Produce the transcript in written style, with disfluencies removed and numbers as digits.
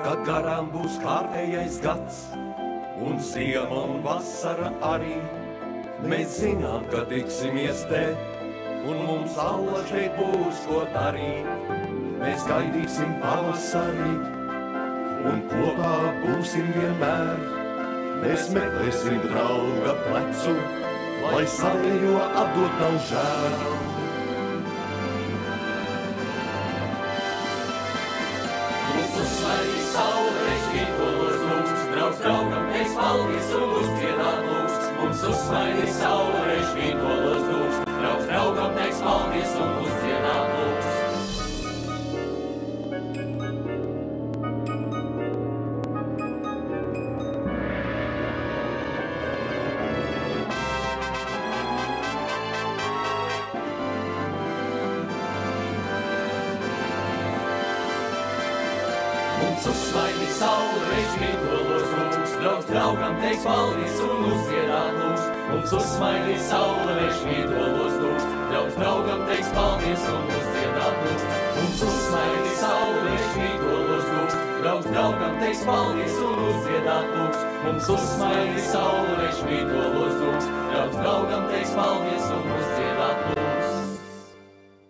kad garām būs kārtējais gads, un ziema un vasara arī. Mēs zinām, ka tiksimies te, un mums alla šeit būs ko darīt. Mēs gaidīsim pavasari, un kopā būsim vienmēr. Mēs meklēsim drauga plecu, lai savējo atdot nav žēl. Mums uzsmaidīs saule, rešķītos lūgs, draugs draugam teiks paldies un uzdziedāt lūgs. Mums uzsmaidīs saule, rešķītos lūgs, draugs draugam teiks paldies un uzdziedāt lūgs. Mums uzsmaidīs saule, rešķītos lūgs, draugs draugam teiks paldies un uzdziedāt lūgs. Mums uzsmaidīs saule, rešķītos lūgs, draugs draugam teiks paldies un uzdziedāt lūgs. Mums uzsmaidīs saule, rešķītos lūgs, draugs draugam teiks paldies un uzdziedāt lūgs. Mums uzsmaidīs saule, rešķītos lūgs, draugs draugam teiks paldies un uzdziedāt lūgs.